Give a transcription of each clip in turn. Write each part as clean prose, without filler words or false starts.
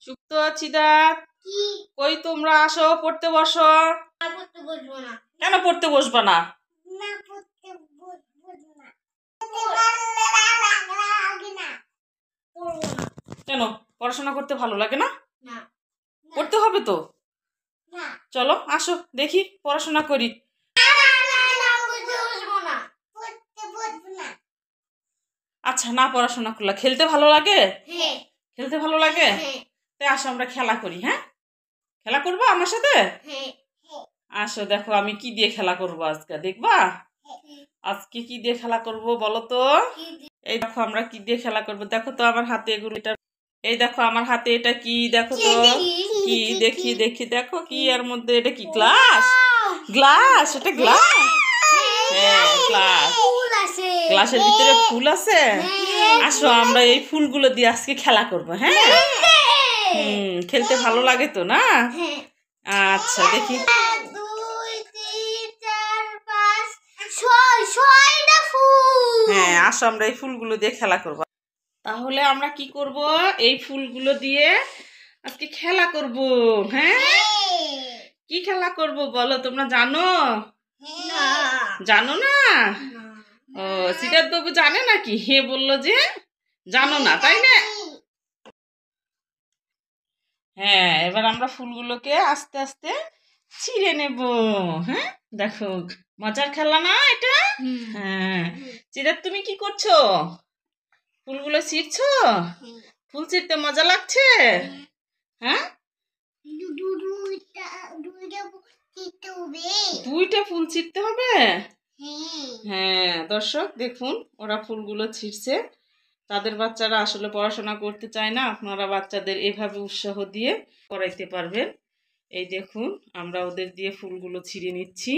সুপ্ত চিদাত কই তোমরা আসো পড়তে বসো। কেন পড়তে বসবা না? কেন পড়াশোনা করতে ভালো লাগে না? পড়তে হবে তো। চলো আসো দেখি পড়াশোনা করি। আচ্ছা না পড়াশোনা করলা খেলতে ভালো লাগে? খেলতে ভালো লাগে? তাই আসো আমরা খেলা করি। হ্যাঁ খেলা করবো আমার সাথে? আসো দেখো আমি কি দিয়ে খেলা করবো আজকে দেখবা। আজকে কি দিয়ে খেলা করব বলো তো? এই দেখো আমরা কি দিয়ে খেলা করব। দেখো তো আমার হাতে এগুলো, এটা এই দেখো আমার হাতে এটা কি দেখো তো। কি দেখি দেখি দেখো কি এর মধ্যে, এটা কি গ্লাস? গ্লাস এটা গ্লাস? হ্যাঁ গ্লাস। গ্লাসের ভিতরে ফুল আছে। আসো আমরা এই ফুলগুলো দিয়ে আজকে খেলা করব। হ্যাঁ খেলতে ভালো লাগে তো না? আচ্ছা দেখি। হ্যাঁ আসো আমরা এই ফুলগুলো দিয়ে খেলা করব। তাহলে আমরা কি করব, এই ফুলগুলো দিয়ে আজকে খেলা করব। হ্যাঁ কি খেলা করব বলো তোমরা জানো? জানো না? ও সিরাত বাবু জানে নাকি? হে বললো যে জানো না তাই না? হ্যাঁ এবার আমরা ফুলগুলোকে আস্তে আস্তে ছিঁড়ে নেব। হ্যাঁ দেখো মজার খেলা না এটা? হ্যাঁ সিরাত তুমি কি করছো? ফুলগুলো ছিঁড়ছো? ফুল ছিঁড়তে মজা লাগছে? হ্যাঁ দুইটা ফুল ছিঁড়তে হবে? হ্যাঁ দর্শক দেখুন ওরা ফুলগুলো ছিঁড়ছে। তাদের বাচ্চারা আসলে পড়াশোনা করতে চায় না, আপনারা বাচ্চাদের এভাবে উৎসাহ দিয়ে পড়াইতে পারবেন। এই দেখুন আমরা ওদের দিয়ে ফুলগুলো ছিঁড়ে নিচ্ছি।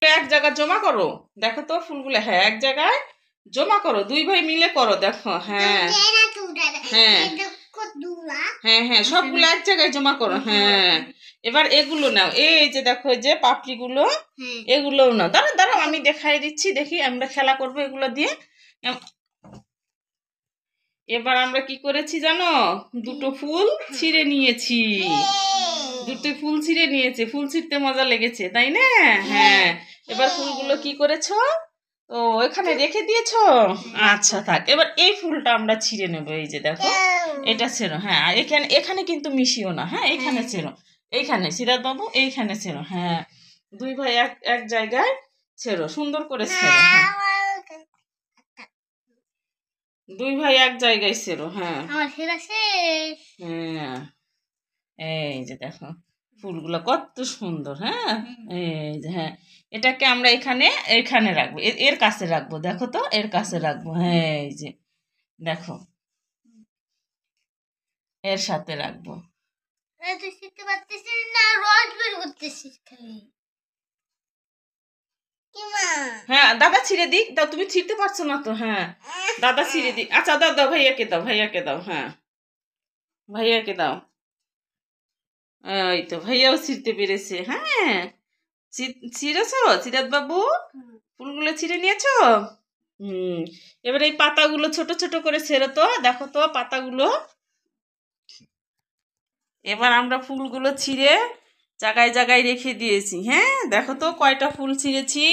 এক জায়গায় জমা করো দেখো তো ফুলগুলো। হ্যাঁ এক জায়গায় জমা করো, দুই ভাই মিলে করো দেখো। হ্যাঁ হ্যাঁ হ্যাঁ হ্যাঁ সবগুলো এক জায়গায় জমা করো। হ্যাঁ এবার এগুলো নাও, এই যে দেখো যে পাপড়িগুলো এগুলোও নাও। দাঁড়াও দাঁড়াও আমি দেখাই দিচ্ছি, দেখি আমরা খেলা করবো এগুলো দিয়ে। এবার আমরা কি করেছি জানো? দুটো ফুল ছিঁড়ে নিয়েছি। দুটো ফুল ছিঁড়ে নিয়েছে, ফুল ছিঁড়তে মজা লেগেছে তাই না? হ্যাঁ এবার ফুলগুলো কি করেছো? ও এখানে রেখে দিয়েছো? আচ্ছা থাক। এবার এই ফুলটা আমরা ছিঁড়ে নেবো। এই যে দেখো এটা ছেড়ো। হ্যাঁ এখানে এখানে কিন্তু মিশিও না। হ্যাঁ এইখানে ছেড়ো, এইখানে সিরাত বাবু এইখানে ছেড়ো। হ্যাঁ দুই ভাই এক এক জায়গায় ছেড়ো, সুন্দর করে ছেড়ো। হ্যাঁ দুই ভাই এক জায়গায় ছেড়ো। হ্যাঁ হ্যাঁ এই যে দেখো ফুলগুলো কত সুন্দর। হ্যাঁ এই যে হ্যাঁ এটাকে আমরা এখানে এখানে রাখবো, এর কাছে রাখবো। দেখো তো এর কাছে রাখবো। হ্যাঁ এই যে দেখো এর সাথে রাখবো। হ্যাঁ দাদা ছিঁড়ে দিক দাও, তুমি ছিঁড়তে পারছো না তো। হ্যাঁ দাদা ছিঁড়ে দিক। আচ্ছা দাও দাও ভাইয়াকে দাও, ভাইয়াকে দাও। হ্যাঁ ভাইয়াকে দাও। এই তো ভাইয়াও ছিঁড়তে পেরেছে। হ্যাঁ ছিঁড়েছো সিরাত বাবু? ফুলগুলো ছিঁড়ে নিয়েছো? এবার এই পাতাগুলো ছোট ছোট করে ছেড়ে তো দেখো তো পাতাগুলো। এবার আমরা ফুলগুলো ছিঁড়ে জায়গায় জায়গায় রেখে দিয়েছি। হ্যাঁ দেখো তো কয়টা ফুল ছিঁড়েছি?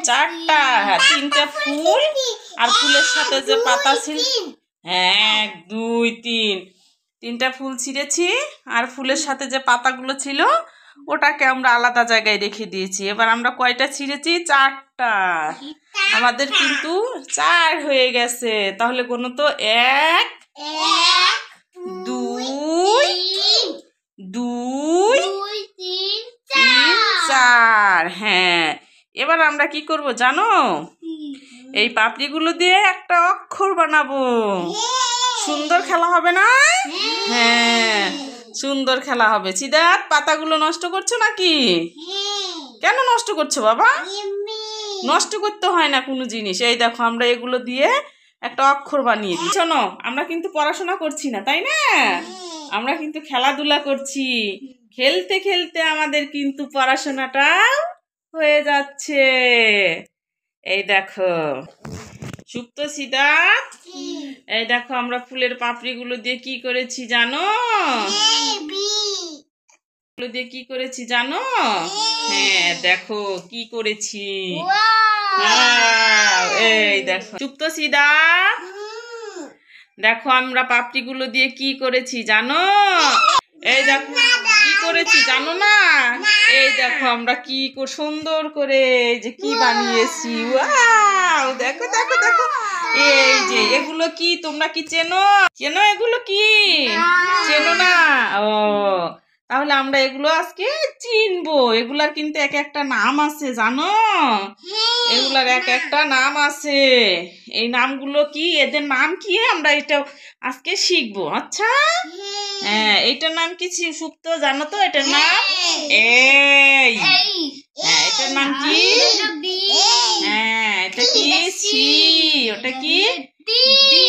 চারটা। হ্যাঁ তিনটা ফুল আর ফুলের সাথে যে পাতা ছিল। হ্যাঁ 1 2 3 তিনটা ফুল ছিঁড়েছি আর ফুলের সাথে যে পাতাগুলো ছিল ওটাকে আমরা আলাদা জায়গায় রেখে দিয়েছি। এবার আমরা কয়টা ছিঁড়েছি? 4টা। আমাদের কিন্তু 4 হয়ে গেছে। তাহলে কোনো তো 1 2 2 3 4। হ্যাঁ এবার আমরা কি করব জানো? এই পাপড়িগুলো দিয়ে একটা অক্ষর বানাবো। সুন্দর খেলা হবে না? হ্যাঁ সুন্দর খেলা হবে। সিদাত পাতাগুলো নষ্ট করছো নাকি? কেন নষ্ট করছো বাবা? নষ্ট করতে হয় না কোনো জিনিস। এই দেখো আমরা এগুলো দিয়ে একটা অক্ষর বানিয়ে দিই। শোনো আমরা কিন্তু পড়াশোনা করছি না তাই না? আমরা কিন্তু খেলাধুলা করছি। খেলতে খেলতে আমাদের কিন্তু পড়াশোনাটা হয়ে যাচ্ছে। এই দেখো সুপ্ত সিদ্ধার্থ, এই দেখো আমরা ফুলের পাপড়িগুলো দিয়ে কি করেছি জানো? দিয়ে কি করেছি জানো? হ্যাঁ দেখো কি করেছি। এই দেখো সুপ্ত সিদ্ধার্থ, দেখো আমরা পাপড়িগুলো দিয়ে কি করেছি জানো? এই দেখো কি করেছি জানো না? এই দেখো আমরা কি সুন্দর করে এই যে কি বানিয়েছি। ওয়াও, দেখো দেখো দেখো, এই যে এগুলো কি তোমরা কি চেনো? চেনো এগুলো কি? চেনো না? ও, তাহলে আমরা এগুলো আজকে চিনবো। এগুলার কিন্তু এক একটা নাম আছে জানো? এগুলার এক একটা নাম আছে। এই নামগুলো কি, এদের নাম কি আমরা এটা আজকে শিখবো। আচ্ছা, হ্যাঁ এটার নাম কি সুপ্ত জানো তো? এটার নাম এই, হ্যাঁ এটার নাম কি? হ্যাঁ এটা কি? সি। ওটা কি? ডি।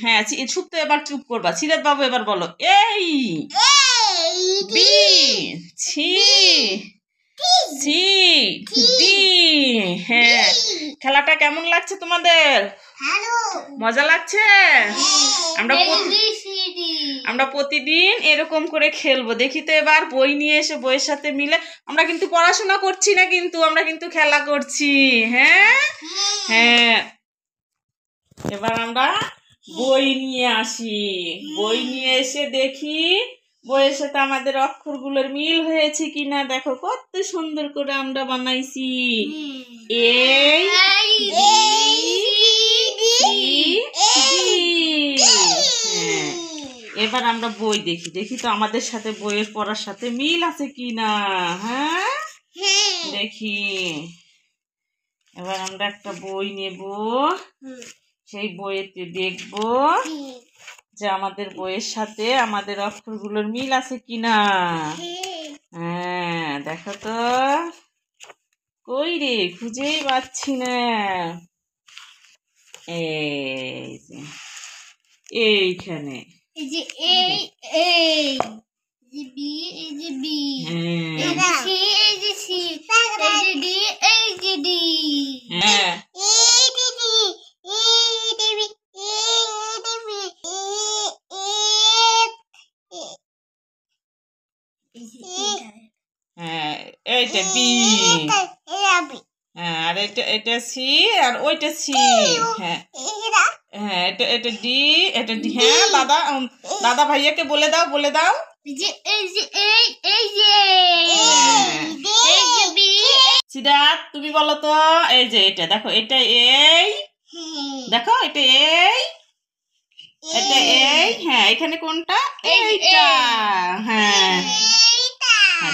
হ্যাঁ সুপ্ত এবার চুপ করবা। সিরাত বাবু এবার বলো এই। বি। ছি। সি। ডি। হ্যাঁ, খেলাটা কেমন লাগছে তোমাদের? মজা লাগছে? আমরা প্রতিদিন এরকম করে খেলবো। দেখি তো এবার বই নিয়ে এসে বইয়ের সাথে মিলে। আমরা কিন্তু পড়াশোনা করছি না, কিন্তু আমরা কিন্তু খেলা করছি। হ্যাঁ হ্যাঁ, এবার আমরা বই নিয়ে আসি। বই নিয়ে এসে দেখি বইয়ের সাথে আমাদের অক্ষরগুলোর মিল হয়েছে কিনা। দেখো কত সুন্দর করে আমরা বানাইছি। এই এবার আমরা বই দেখি, দেখি তো আমাদের সাথে বইয়ের পড়ার সাথে মিল আছে কিনা। হ্যাঁ দেখি, এবার আমরা একটা বই নেব, সেই বইয়েতে দেখব যে আমাদের বইয়ের সাথে আমাদের অক্ষরগুলোর মিল আছে কিনা। হ্যাঁ দেখো তো, কই রে, খুঁজেই পাচ্ছি না। এই যে এইখানে, এই যে এই যে বি, এই যে বি, এই যে সি, এই যে সি, এই যে ডি, এই যে ডি। হ্যাঁ হ্যাঁ এইটা বি, হ্যাঁ আর এটা এটা সি, আর ওইটা সি। হ্যাঁ হ্যাঁ এটা এটা ডি, এটা ডি। হ্যাঁ দাদা, দাদা ভাইয়াকে বলে দাও, বলে দাও। সিদ্ধার্থ তুমি বলো তো, এই যে এটা দেখো, এটা এই, দেখো এটা এই, এটা এই। হ্যাঁ এখানে কোনটা? এইটা। হ্যাঁ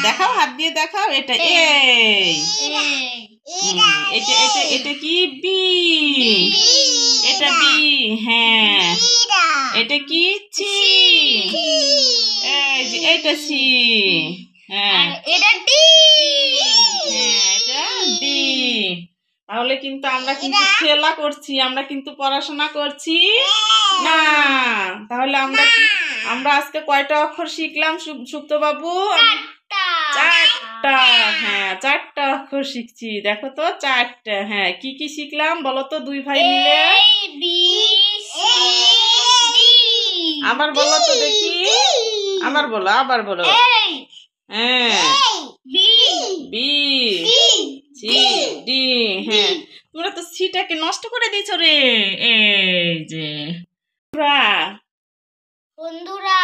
দেখাও, হাত দিয়ে দেখাও। এটা এই, এটা এটা এটা কি? বি। এটা বি। হ্যাঁ এটা কি? সি। এই যে এটা সি। হ্যাঁ এটা ডি। হ্যাঁ এটা ডি। তাহলে কিন্তু আমরা কিন্তু খেলা করছি, আমরা কিন্তু পড়াশোনা করছি না। তাহলে আমরা কি, আমরা আজকে কয়টা অক্ষর শিখলাম সুপ্ত বাবু? চারটা। হ্যাঁ চারটা অক্ষর শিখছি। দেখো তো চারটা। হ্যাঁ কি কি শিখলাম বলো তো দুই ভাই মিলে? আবার বলো তো দেখি, আবার বলো, আবার বলো। হ্যাঁ বি, সি, ডি। হ্যাঁ তোমরা তো সিটাকে নষ্ট করে দিয়েছো রে। এই যে বন্ধুরা,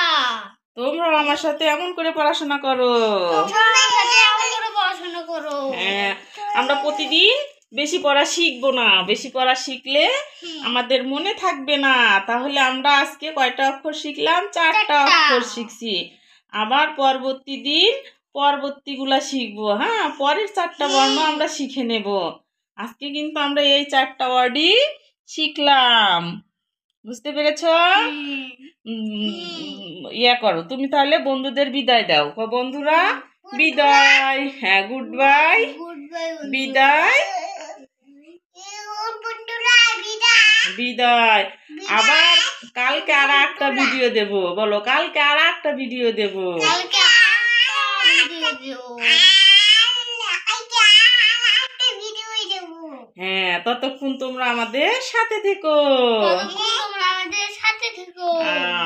তোমরা আমার সাথে এমন করে পড়াশোনা করো। হ্যাঁ আমরা প্রতিদিন বেশি পড়া শিখবো না। বেশি পড়া শিখলে আমাদের মনে থাকবে না। তাহলে আমরা আজকে কয়টা অক্ষর শিখলাম? চারটা অক্ষর শিখছি। আবার পরবর্তী দিন পরবর্তীগুলা শিখবো। হ্যাঁ পরের চারটা বর্ণ আমরা শিখে নেব। আজকে কিন্তু আমরা এই চারটা ওয়ার্ডই শিখলাম। বুঝতে পেরেছ? ইয়া করো তুমি, তাহলে বন্ধুদের বিদায় দাও। বন্ধুরা বিদায়। হ্যাঁ গুড বাই, বিদায়, বিদায়। আবার কালকে আর একটা ভিডিও দেব। বলো কালকে আর একটা ভিডিও দেব। হ্যাঁ, ততক্ষণ তোমরা আমাদের সাথে থেকো।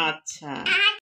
আচ্ছা।